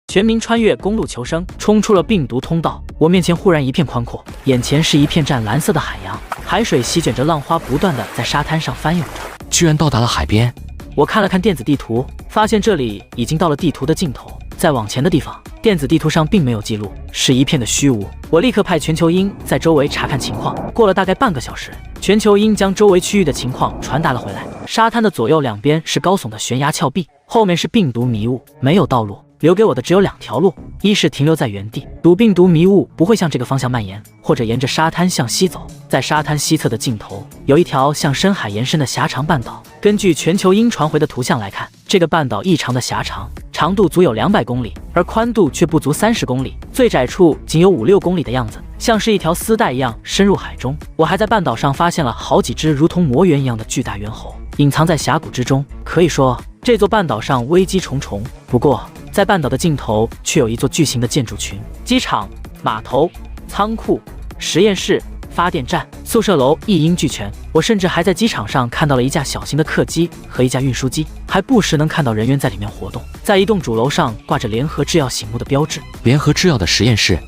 全民穿越公路求生，冲出了病毒通道。我面前忽然一片宽阔，眼前是一片湛蓝色的海洋，海水席卷着浪花，不断的在沙滩上翻涌着。居然到达了海边。我看了看电子地图，发现这里已经到了地图的尽头。再往前的地方，电子地图上并没有记录，是一片的虚无。我立刻派全球鹰在周围查看情况。过了大概半个小时，全球鹰将周围区域的情况传达了回来。沙滩的左右两边是高耸的悬崖峭壁，后面是病毒迷雾，没有道路。留给我的只有2条路，一是停留在原地，赌病毒迷雾不会向这个方向蔓延，或者沿着沙滩向西走。在沙滩西侧的尽头，有一条向深海延伸的狭长半岛。根据全球鹰传回的图像来看，这个半岛异常的狭长，长度足有200公里，而宽度却不足30公里，最窄处仅有5-6公里的样子，像是一条丝带一样深入海中。我还在半岛上发现了好几只如同魔猿一样的巨大猿猴，隐藏在峡谷之中。可以说，这座半岛上危机重重。不过，在半岛的尽头却有一座巨型的建筑群，机场、码头、仓库、实验室、发电站、宿舍楼一应俱全。我甚至还在机场上看到了一架小型的客机和一架运输机，还不时能看到人员在里面活动。在一栋主楼上挂着联合制药醒目的标志，联合制药的实验室，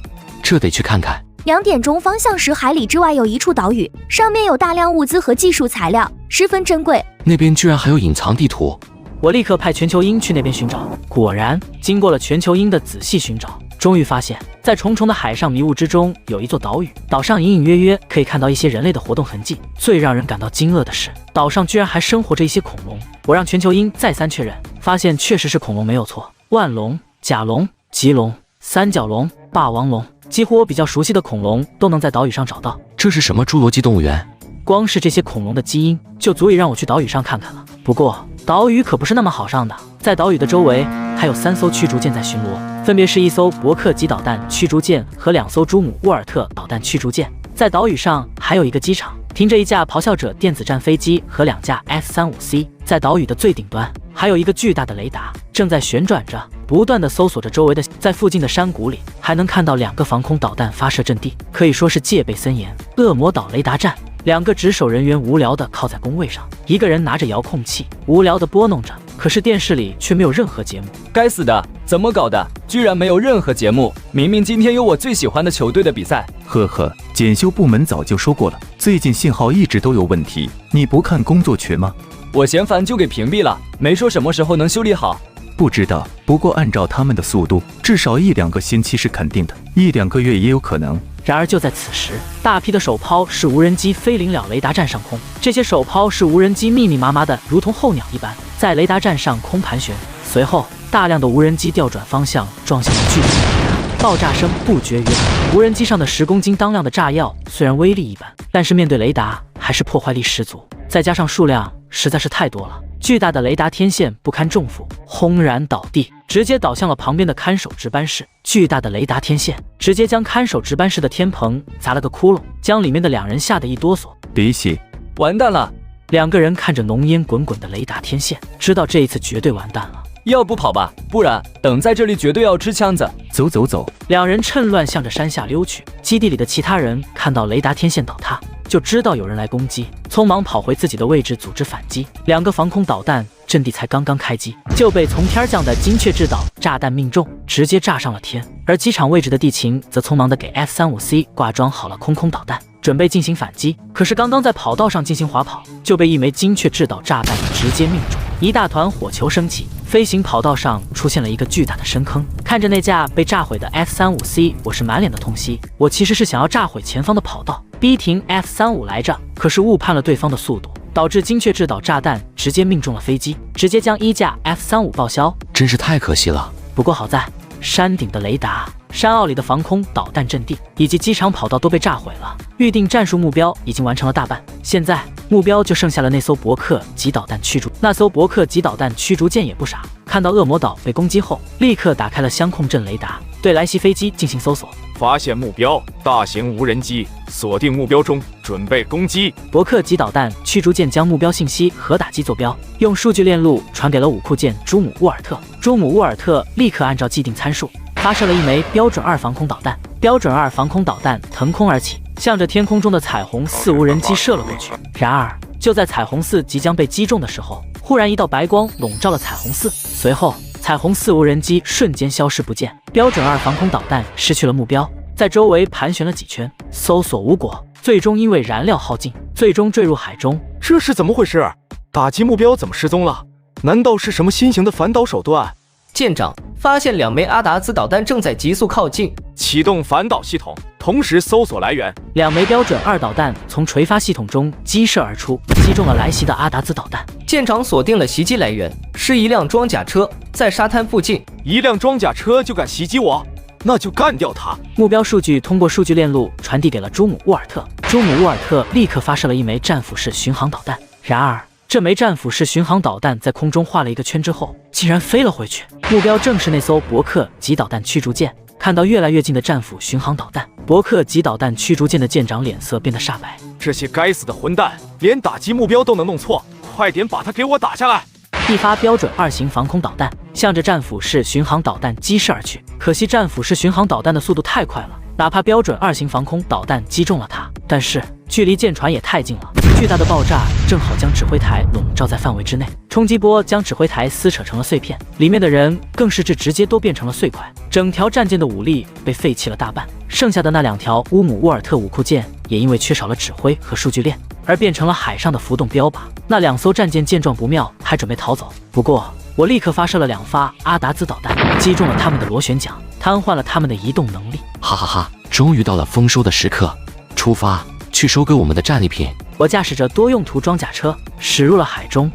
这得去看看。2点钟方向10海里之外有一处岛屿，上面有大量物资和技术材料，十分珍贵。那边居然还有隐藏地图。我立刻派全球鹰去那边寻找。果然，经过了全球鹰的仔细寻找，终于发现，在重重的海上迷雾之中有一座岛屿，岛上隐隐约约可以看到一些人类的活动痕迹。最让人感到惊愕的是，岛上居然还生活着一些恐龙。我让全球鹰再三确认，发现确实是恐龙没有错，万龙、甲龙、棘龙、三角龙、霸王龙，几乎我比较熟悉的恐龙都能在岛屿上找到。这是什么侏罗纪动物园？光是这些恐龙的基因就足以让我去岛屿上看看了。不过岛屿可不是那么好上的，在岛屿的周围还有3艘驱逐舰在巡逻，分别是1艘伯克级导弹驱逐舰和2艘朱姆沃尔特导弹驱逐舰。在岛屿上还有一个机场，停着一架咆哮者电子战飞机和2架 F-35C。在岛屿的最顶端还有一个巨大的雷达，正在旋转着，不断地搜索着周围的。在附近的山谷里还能看到2个防空导弹发射阵地，可以说是戒备森严。恶魔岛雷达站，2个值守人员无聊地靠在工位上，一个人拿着遥控器无聊地拨弄着，可是电视里却没有任何节目。该死的，怎么搞的？居然没有任何节目！明明今天有我最喜欢的球队的比赛。呵呵，检修部门早就说过了，最近信号一直都有问题，你不看工作群吗？我嫌烦就给屏蔽了，没说什么时候能修理好。不知道，不过按照他们的速度，至少1-2个星期是肯定的，1-2个月也有可能。然而就在此时，大批的手抛式无人机飞临了雷达站上空。这些手抛式无人机密密麻麻的，如同候鸟一般，在雷达站上空盘旋。随后，大量的无人机调转方向，撞向了巨大的雷达，爆炸声不绝于耳。无人机上的10公斤当量的炸药虽然威力一般，但是面对雷达还是破坏力十足，再加上数量实在是太多了，巨大的雷达天线不堪重负，轰然倒地，直接倒向了旁边的看守值班室。巨大的雷达天线直接将看守值班室的天棚砸了个窟窿，将里面的2人吓得一哆嗦。别谢，完蛋了！2个人看着浓烟滚滚的雷达天线，知道这一次绝对完蛋了。要不跑吧，不然等在这里绝对要吃枪子。走走走！2人趁乱向着山下溜去。基地里的其他人看到雷达天线倒塌，就知道有人来攻击，匆忙跑回自己的位置组织反击。2个防空导弹阵地才刚刚开机，就被从天降的精确制导炸弹命中，直接炸上了天。而机场位置的地勤则匆忙地给 F-35C 挂装好了空导弹，准备进行反击。可是刚刚在跑道上进行滑跑，就被一枚精确制导炸弹直接命中，一大团火球升起，飞行跑道上出现了一个巨大的深坑。看着那架被炸毁的 F-35C， 我是满脸的痛惜。我其实是想要炸毁前方的跑道，逼停 F-35来着，可是误判了对方的速度，导致精确制导炸弹直接命中了飞机，直接将1架 F-35报销，真是太可惜了。不过好在山顶的雷达、山坳里的防空导弹阵地以及机场跑道都被炸毁了，预定战术目标已经完成了大半。现在目标就剩下了那艘伯克级导弹驱逐。那艘伯克级导弹驱逐舰也不傻，看到恶魔岛被攻击后，立刻打开了相控阵雷达，对来袭飞机进行搜索。发现目标，大型无人机，锁定目标中，准备攻击。伯克级导弹驱逐舰将目标信息和打击坐标用数据链路传给了武库舰朱姆沃尔特。朱姆沃尔特立刻按照既定参数发射了一枚标准2防空导弹。标准2防空导弹腾空而起，向着天空中的彩虹4无人机射了过去。然而就在彩虹4即将被击中的时候，忽然一道白光笼罩了彩虹4，随后彩彩虹4无人机瞬间消失不见，标准2防空导弹失去了目标，在周围盘旋了几圈，搜索无果，最终因为燃料耗尽，最终坠入海中。这是怎么回事？打击目标怎么失踪了？难道是什么新型的反导手段？舰长发现2枚阿达兹导弹正在急速靠近，启动反导系统，同时搜索来源。2枚标准2导弹从垂发系统中激射而出，击中了来袭的阿达兹导弹。舰长锁定了袭击来源，是一辆装甲车，在沙滩附近。一辆装甲车就敢袭击我，那就干掉他。目标数据通过数据链路传递给了朱姆沃尔特，朱姆沃尔特立刻发射了1枚战斧式巡航导弹。然而，这枚战斧式巡航导弹在空中画了一个圈之后，竟然飞了回去。目标正是那艘伯克级导弹驱逐舰。看到越来越近的战斧巡航导弹，伯克级导弹驱逐舰的舰长脸色变得煞白。这些该死的混蛋，连打击目标都能弄错，快点把他给我打下来！一发标准2型防空导弹向着战斧式巡航导弹激射而去，可惜战斧式巡航导弹的速度太快了，哪怕标准2型防空导弹击中了它，但是距离舰船也太近了，巨大的爆炸正好将指挥台笼罩在范围之内，冲击波将指挥台撕扯成了碎片，里面的人更是直接都变成了碎块，整条战舰的武力被废弃了大半，剩下的那2条乌姆沃尔特武库舰也因为缺少了指挥和数据链，而变成了海上的浮动标靶。那2艘战舰见状不妙，还准备逃走，不过我立刻发射了2发阿达兹导弹，击中了他们的螺旋桨，瘫痪了他们的移动能力。哈哈哈！终于到了丰收的时刻，出发去收割我们的战利品。我驾驶着多用途装甲车驶入了海中，